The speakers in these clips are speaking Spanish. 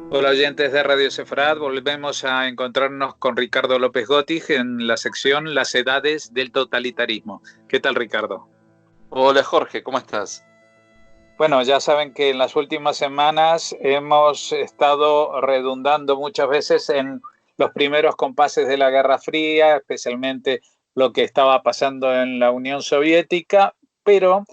Hola oyentes de Radio Sefrat, volvemos a encontrarnos con Ricardo López Gotti en la sección Las edades del totalitarismo. ¿Qué tal, Ricardo? Hola Jorge, ¿cómo estás? Bueno, ya saben que en las últimas semanas hemos estado redundando muchas veces en los primeros compases de la Guerra Fría, especialmente lo que estaba pasando en la Unión Soviética, pero,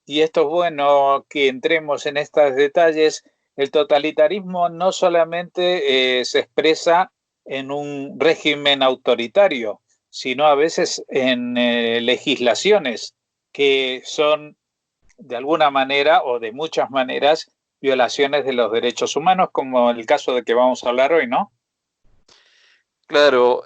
y esto es bueno que entremos en estos detalles, el totalitarismo no solamente se expresa en un régimen autoritario, sino a veces en legislaciones que son de alguna manera o de muchas maneras violaciones de los derechos humanos, como el caso de que vamos a hablar hoy, ¿no? Claro,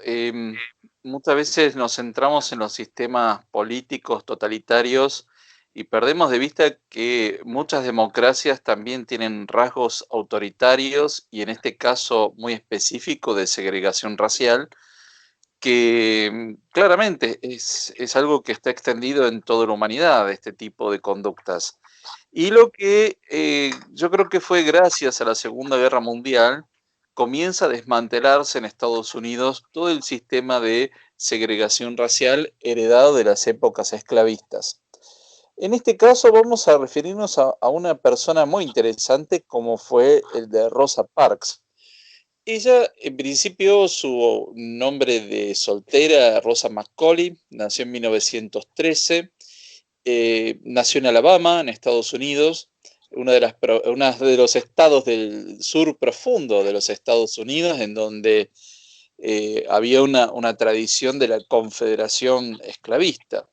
muchas veces nos centramos en los sistemas políticos totalitarios y perdemos de vista que muchas democracias también tienen rasgos autoritarios y en este caso muy específico de segregación racial, que claramente es algo que está extendido en toda la humanidad, este tipo de conductas. Y lo que yo creo que fue gracias a la Segunda Guerra Mundial, comienza a desmantelarse en Estados Unidos todo el sistema de segregación racial heredado de las épocas esclavistas. En este caso vamos a referirnos a una persona muy interesante como fue el de Rosa Parks. Ella, en principio, su nombre de soltera, Rosa McCauley, nació en 1913. Nació en Alabama, en Estados Unidos, uno de los estados del sur profundo de los Estados Unidos, en donde había una tradición de la confederación esclavista,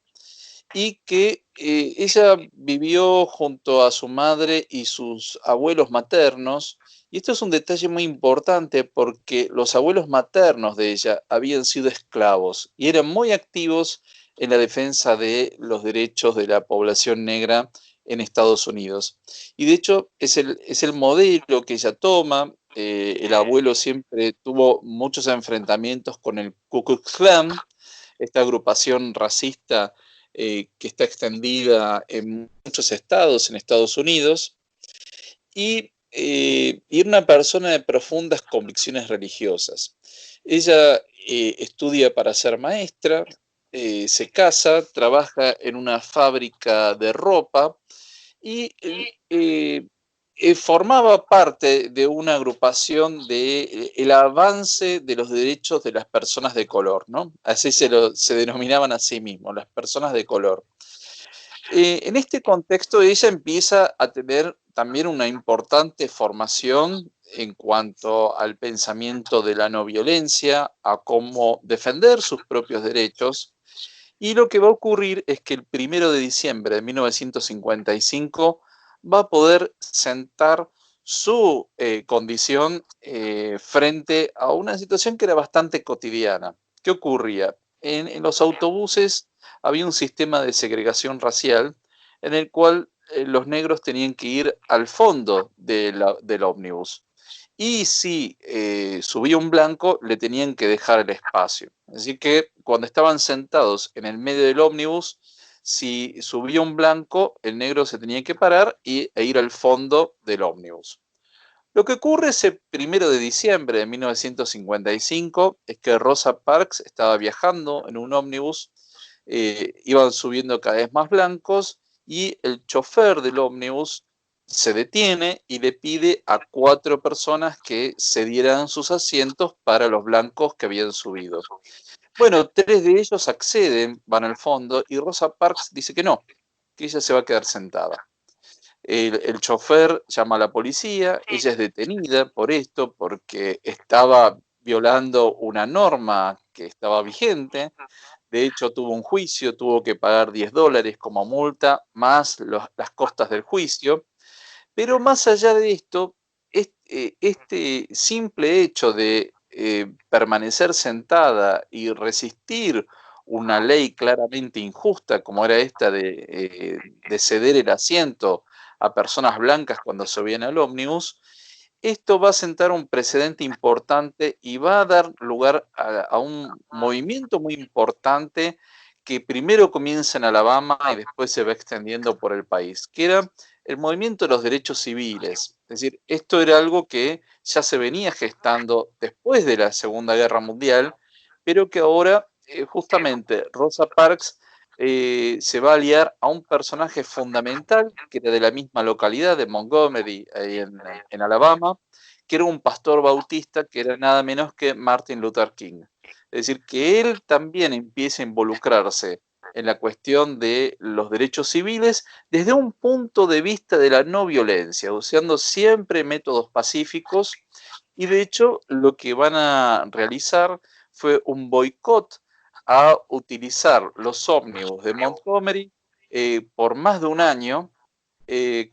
y que ella vivió junto a su madre y sus abuelos maternos, y esto es un detalle muy importante porque los abuelos maternos de ella habían sido esclavos y eran muy activos en la defensa de los derechos de la población negra en Estados Unidos. Y de hecho es el modelo que ella toma. El abuelo siempre tuvo muchos enfrentamientos con el Ku Klux Klan, esta agrupación racista que está extendida en muchos estados en Estados Unidos, y era una persona de profundas convicciones religiosas. Ella estudia para ser maestra, se casa, trabaja en una fábrica de ropa y formaba parte de una agrupación de el avance de los derechos de las personas de color, ¿no? Así se denominaban a sí mismos, las personas de color. En este contexto ella empieza a tener también una importante formación en cuanto al pensamiento de la no violencia, a cómo defender sus propios derechos. Y lo que va a ocurrir es que el 1 de diciembre de 1955 va a poder sentar su condición frente a una situación que era bastante cotidiana. ¿Qué ocurría? En los autobuses había un sistema de segregación racial en el cual los negros tenían que ir al fondo del ómnibus. Y si subía un blanco, le tenían que dejar el espacio. Así que cuando estaban sentados en el medio del ómnibus, si subía un blanco, el negro se tenía que parar e ir al fondo del ómnibus. Lo que ocurre ese 1 de diciembre de 1955 es que Rosa Parks estaba viajando en un ómnibus, iban subiendo cada vez más blancos y el chofer del ómnibus se detiene y le pide a 4 personas que se dieran sus asientos para los blancos que habían subido. Bueno, 3 de ellos acceden, van al fondo y Rosa Parks dice que no, que ella se va a quedar sentada. El chofer llama a la policía, ella es detenida por esto, porque estaba violando una norma que estaba vigente. De hecho, tuvo un juicio, tuvo que pagar $10 como multa, más las costas del juicio. Pero más allá de esto, este simple hecho de permanecer sentada y resistir una ley claramente injusta como era esta de ceder el asiento a personas blancas cuando subían al ómnibus, esto va a sentar un precedente importante y va a dar lugar a un movimiento muy importante que primero comienza en Alabama y después se va extendiendo por el país, que era el movimiento de los derechos civiles. Es decir, esto era algo que ya se venía gestando después de la Segunda Guerra Mundial, pero que ahora justamente Rosa Parks se va a aliar a un personaje fundamental que era de la misma localidad de Montgomery, ahí en Alabama, que era un pastor bautista que era nada menos que Martin Luther King. Es decir, que él también empieza a involucrarse en la cuestión de los derechos civiles desde un punto de vista de la no violencia, usando siempre métodos pacíficos, y de hecho lo que van a realizar fue un boicot a utilizar los ómnibus de Montgomery por más de un año,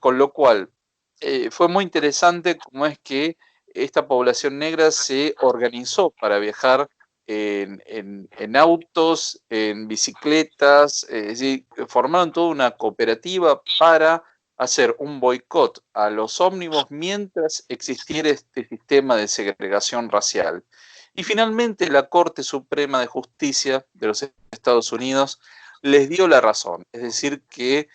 con lo cual fue muy interesante cómo es que esta población negra se organizó para viajar en autos, en bicicletas, es decir, formaron toda una cooperativa para hacer un boicot a los ómnibus mientras existiera este sistema de segregación racial. Y finalmente la Corte Suprema de Justicia de los Estados Unidos les dio la razón, es decir, que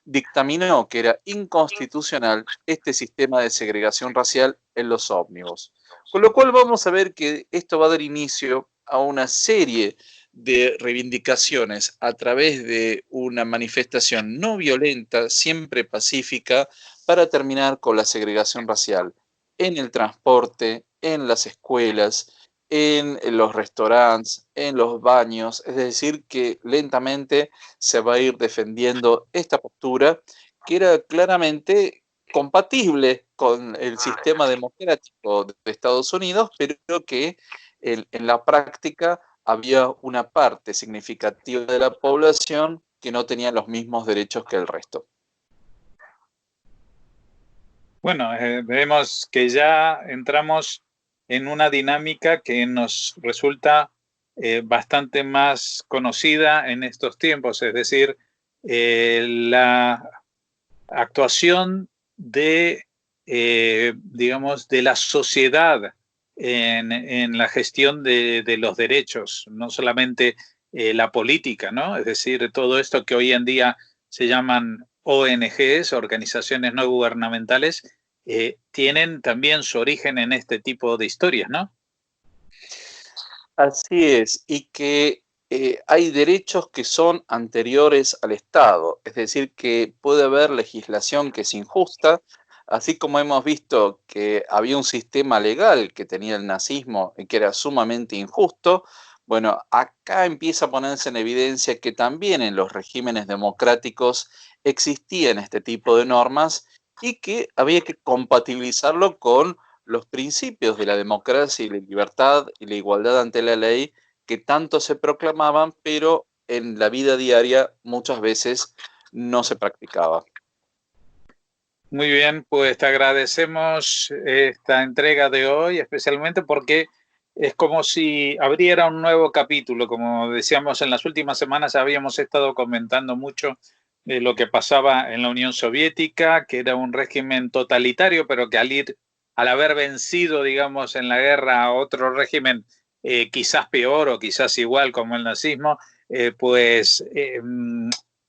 dictaminó que era inconstitucional este sistema de segregación racial en los ómnibus. Con lo cual vamos a ver que esto va a dar inicio a una serie de reivindicaciones a través de una manifestación no violenta, siempre pacífica, para terminar con la segregación racial en el transporte, en las escuelas, en los restaurantes, en los baños. Es decir, que lentamente se va a ir defendiendo esta postura que era claramente compatible con el sistema democrático de Estados Unidos, pero que en la práctica había una parte significativa de la población que no tenía los mismos derechos que el resto. Bueno, vemos que ya entramos en una dinámica que nos resulta bastante más conocida en estos tiempos, es decir, la actuación de, digamos, de la sociedad en la gestión de los derechos, no solamente la política, ¿no? Es decir, todo esto que hoy en día se llaman ONGs, organizaciones no gubernamentales, tienen también su origen en este tipo de historias, ¿no? Así es, y que hay derechos que son anteriores al Estado, es decir, que puede haber legislación que es injusta, así como hemos visto que había un sistema legal que tenía el nazismo y que era sumamente injusto. Bueno, acá empieza a ponerse en evidencia que también en los regímenes democráticos existían este tipo de normas y que había que compatibilizarlo con los principios de la democracia y la libertad y la igualdad ante la ley que tanto se proclamaban, pero en la vida diaria muchas veces no se practicaba. Muy bien, pues te agradecemos esta entrega de hoy, especialmente porque es como si abriera un nuevo capítulo. Como decíamos, en las últimas semanas habíamos estado comentando mucho de lo que pasaba en la Unión Soviética, que era un régimen totalitario, pero que al haber vencido, digamos, en la guerra a otro régimen quizás peor o quizás igual como el nazismo,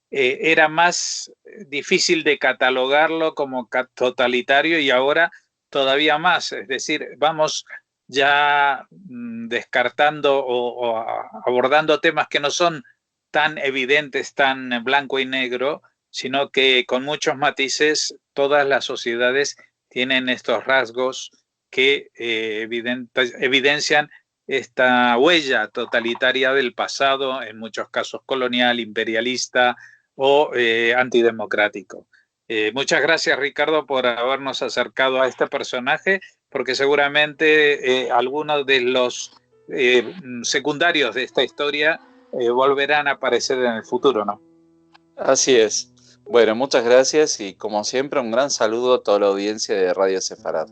era más difícil de catalogarlo como totalitario y ahora todavía más. Es decir, vamos ya descartando o abordando temas que no son tan evidentes, tan blanco y negro, sino que con muchos matices todas las sociedades tienen estos rasgos que evidencian esta huella totalitaria del pasado, en muchos casos colonial, imperialista o antidemocrático. Muchas gracias, Ricardo, por habernos acercado a este personaje, porque seguramente algunos de los secundarios de esta historia volverán a aparecer en el futuro, ¿no? Así es. Bueno, muchas gracias y como siempre un gran saludo a toda la audiencia de Radio Sefarad.